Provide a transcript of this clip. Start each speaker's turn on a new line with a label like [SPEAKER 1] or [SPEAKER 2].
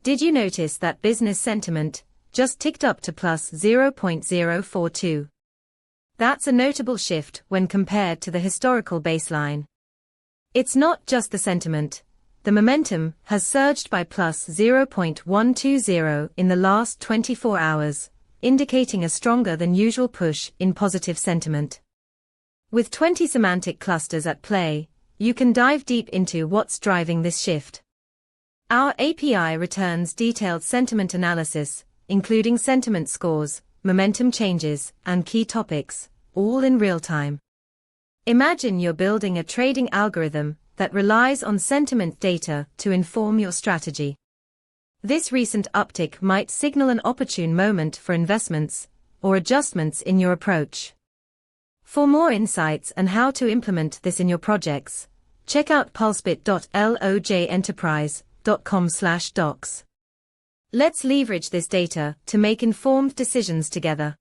[SPEAKER 1] Did you notice that business sentiment just ticked up to plus 0.042? That's a notable shift when compared to the historical baseline. It's not just the sentiment. The momentum has surged by plus 0.120 in the last 24 hours, indicating a stronger than usual push in positive sentiment. With 20 semantic clusters at play, you can dive deep into what's driving this shift. Our API returns detailed sentiment analysis, including sentiment scores, momentum changes, and key topics, all in real time. Imagine you're building a trading algorithm that relies on sentiment data to inform your strategy. This recent uptick might signal an opportune moment for investments or adjustments in your approach. For more insights and how to implement this in your projects, check out pulsebit.loj enterprise.com/docs. Let's leverage this data to make informed decisions together.